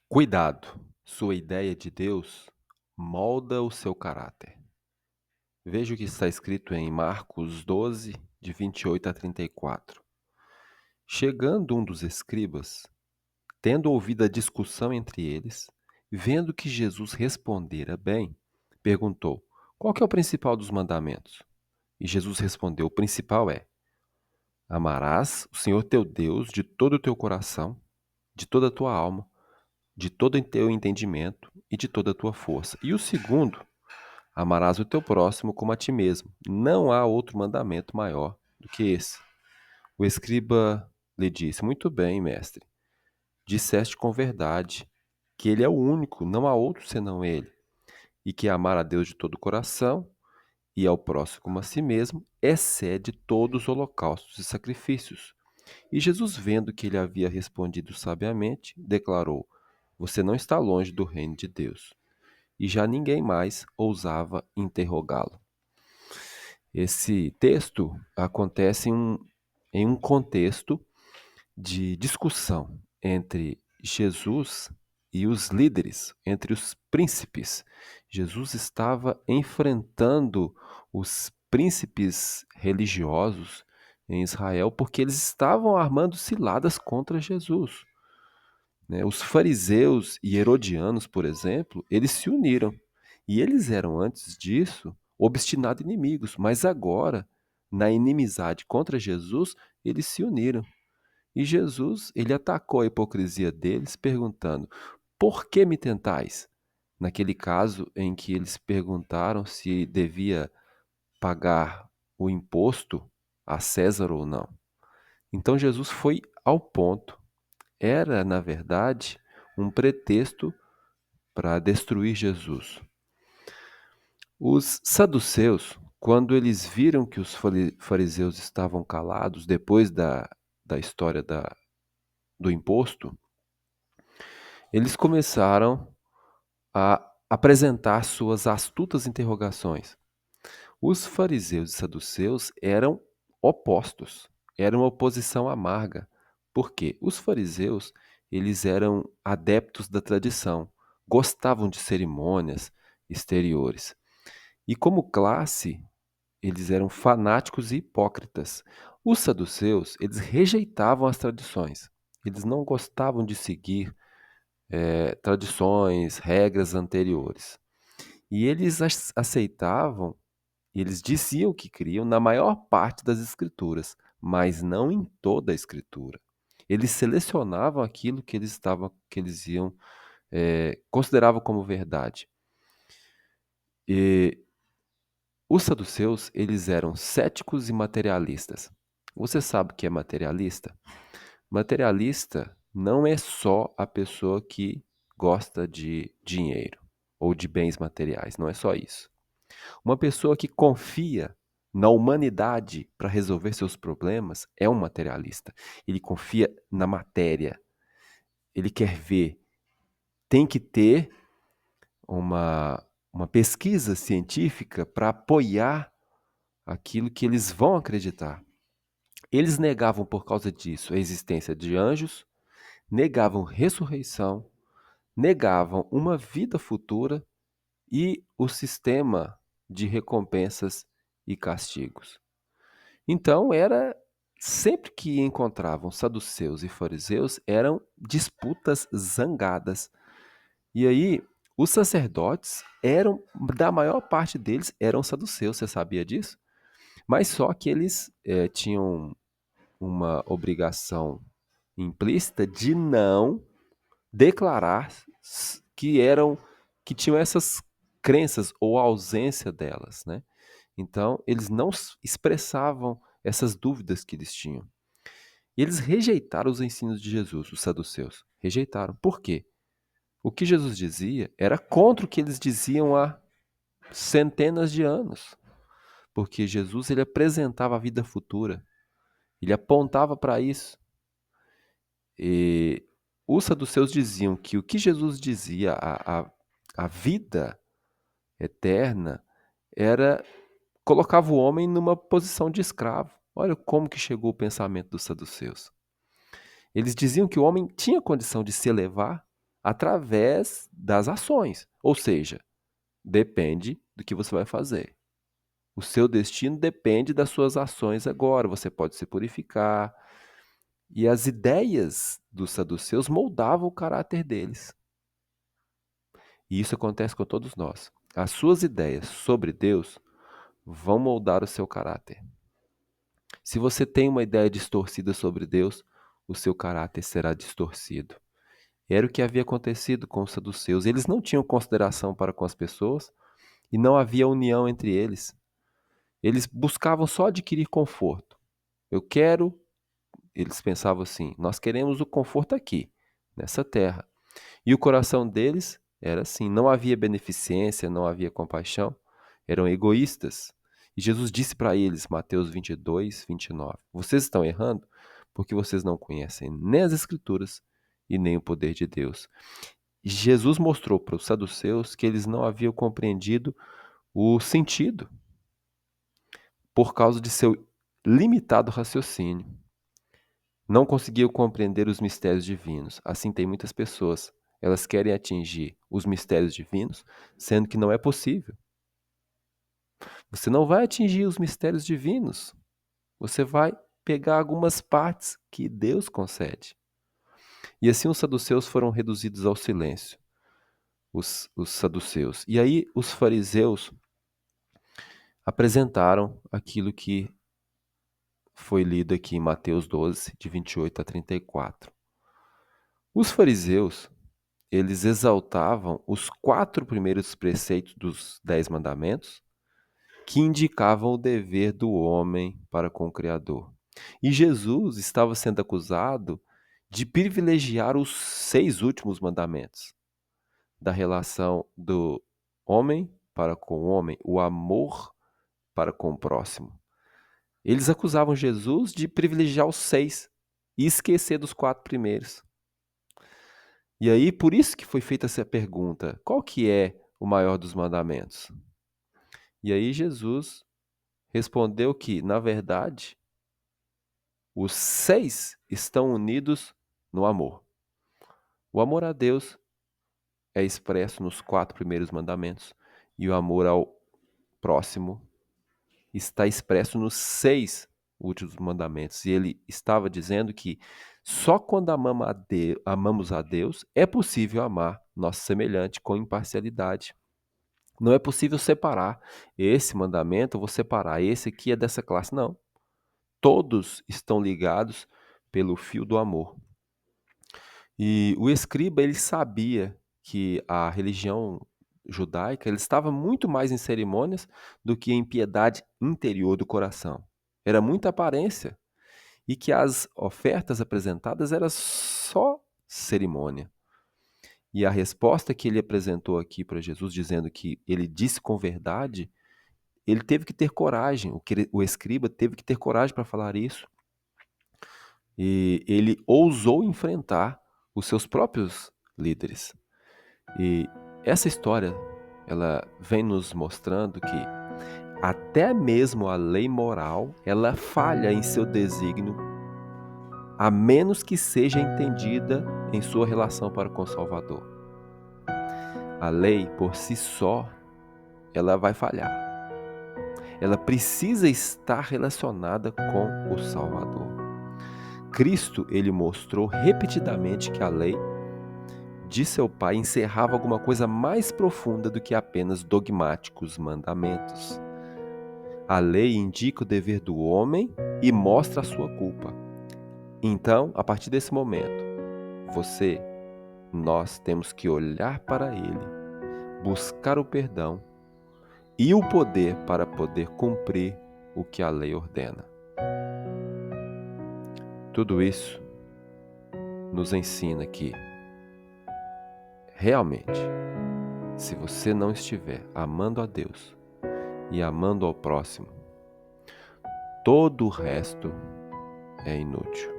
Cuidado, sua ideia de Deus molda o seu caráter. Veja o que está escrito em Marcos 12, de 28 a 34. Chegando um dos escribas, tendo ouvido a discussão entre eles, vendo que Jesus respondera bem, perguntou: Qual que é o principal dos mandamentos? E Jesus respondeu: O principal é: Amarás o Senhor teu Deus de todo o teu coração, de toda a tua alma, de todo o teu entendimento e de toda a tua força. E o segundo: Amarás o teu próximo como a ti mesmo. Não há outro mandamento maior do que esse. O escriba lhe disse: Muito bem, mestre. Disseste com verdade que ele é o único, não há outro senão ele, e que amar a Deus de todo o coração e ao próximo como a si mesmo excede todos os holocaustos e sacrifícios. E Jesus, vendo que ele havia respondido sabiamente, declarou: Você não está longe do reino de Deus. E já ninguém mais ousava interrogá-lo. Esse texto acontece em um contexto de discussão entre Jesus e os líderes, entre os príncipes. Jesus estava enfrentando os príncipes religiosos em Israel porque eles estavam armando ciladas contra Jesus, né? Os fariseus e herodianos, por exemplo, eles se uniram. E eles eram, antes disso, obstinados inimigos, mas agora, na inimizade contra Jesus, eles se uniram. E Jesus, ele atacou a hipocrisia deles, perguntando: Por que me tentais? Naquele caso em que eles perguntaram se devia pagar o imposto a César ou não. Então Jesus foi ao ponto. Era, na verdade, um pretexto para destruir Jesus. Os saduceus, quando eles viram que os fariseus estavam calados depois da história do imposto, eles começaram a apresentar suas astutas interrogações. Os fariseus e saduceus eram opostos, era uma oposição amarga. Por quê? Os fariseus, eles eram adeptos da tradição, gostavam de cerimônias exteriores. E como classe, eles eram fanáticos e hipócritas. Os saduceus, eles rejeitavam as tradições. Eles não gostavam de seguir tradições, regras anteriores. E eles aceitavam, eles diziam que criam na maior parte das escrituras, mas não em toda a escritura. Eles selecionavam aquilo que eles iam consideravam como verdade. E os saduceus, eles eram céticos e materialistas. Você sabe o que é materialista? Materialista não é só a pessoa que gosta de dinheiro ou de bens materiais, não é só isso. Uma pessoa que confia na humanidade para resolver seus problemas é um materialista. Ele confia na matéria. Ele quer ver. Tem que ter uma pesquisa científica para apoiar aquilo que eles vão acreditar. Eles negavam por causa disso a existência de anjos, negavam ressurreição, negavam uma vida futura e o sistema de recompensas e castigos. Então, era sempre que encontravam saduceus e fariseus, eram disputas zangadas. E aí, os sacerdotes eram, da maior parte deles, eram saduceus, você sabia disso? Mas só que eles tinham uma obrigação implícita de não declarar que tinham essas crenças ou ausência delas, né? Então, eles não expressavam essas dúvidas que eles tinham. E eles rejeitaram os ensinos de Jesus, os saduceus. Rejeitaram. Por quê? O que Jesus dizia era contra o que eles diziam há centenas de anos. Porque Jesus, ele apresentava a vida futura. Ele apontava para isso. E os saduceus diziam que o que Jesus dizia, a vida eterna, colocava o homem numa posição de escravo. Olha como que chegou o pensamento dos saduceus. Eles diziam que o homem tinha condição de se elevar através das ações. Ou seja, depende do que você vai fazer. O seu destino depende das suas ações agora. Você pode se purificar. E as ideias dos saduceus moldavam o caráter deles. E isso acontece com todos nós. As suas ideias sobre Deus vão moldar o seu caráter. Se você tem uma ideia distorcida sobre Deus, o seu caráter será distorcido. Era o que havia acontecido com os saduceus. Eles não tinham consideração para com as pessoas e não havia união entre eles. Eles buscavam só adquirir conforto. Eles pensavam assim, nós queremos o conforto aqui, nessa terra. E o coração deles era assim, não havia beneficência, não havia compaixão, eram egoístas. E Jesus disse para eles, Mateus 22, 29, vocês estão errando porque vocês não conhecem nem as Escrituras e nem o poder de Deus. E Jesus mostrou para os saduceus que eles não haviam compreendido o sentido por causa de seu limitado raciocínio. Não conseguiam compreender os mistérios divinos. Assim tem muitas pessoas. Elas querem atingir os mistérios divinos, sendo que não é possível. Você não vai atingir os mistérios divinos. Você vai pegar algumas partes que Deus concede. E assim os saduceus foram reduzidos ao silêncio. Os saduceus. E aí os fariseus apresentaram aquilo que foi lido aqui em Mateus 12, de 28 a 34. Os fariseus, eles exaltavam os 4 primeiros preceitos dos 10 mandamentos, que indicavam o dever do homem para com o Criador. E Jesus estava sendo acusado de privilegiar os 6 últimos mandamentos, da relação do homem para com o homem, o amor para com o próximo. Eles acusavam Jesus de privilegiar os 6 e esquecer dos 4 primeiros. E aí, por isso que foi feita essa pergunta, qual que é o maior dos mandamentos? E aí Jesus respondeu que, na verdade, os 6 estão unidos no amor. O amor a Deus é expresso nos 4 primeiros mandamentos e o amor ao próximo está expresso nos 6 últimos mandamentos. E ele estava dizendo que só quando amamos a Deus é possível amar nosso semelhante com imparcialidade. Não é possível separar esse mandamento, eu vou separar, esse aqui é dessa classe. Não. Todos estão ligados pelo fio do amor. E o escriba, ele sabia que a religião judaica ele estava muito mais em cerimônias do que em piedade interior do coração. Era muita aparência e que as ofertas apresentadas eram só cerimônia. E a resposta que ele apresentou aqui para Jesus, dizendo que ele disse com verdade, ele teve que ter coragem, o escriba teve que ter coragem para falar isso. E ele ousou enfrentar os seus próprios líderes. E essa história, ela vem nos mostrando que até mesmo a lei moral, ela falha em seu desígnio, a menos que seja entendida em sua relação para com o Salvador. A lei, por si só, ela vai falhar. Ela precisa estar relacionada com o Salvador. Cristo, ele mostrou repetidamente que a lei de seu Pai encerrava alguma coisa mais profunda do que apenas dogmáticos mandamentos. A lei indica o dever do homem e mostra a sua culpa. Então, a partir desse momento, nós temos que olhar para Ele, buscar o perdão e o poder para poder cumprir o que a lei ordena. Tudo isso nos ensina que, realmente, se você não estiver amando a Deus e amando ao próximo, todo o resto é inútil.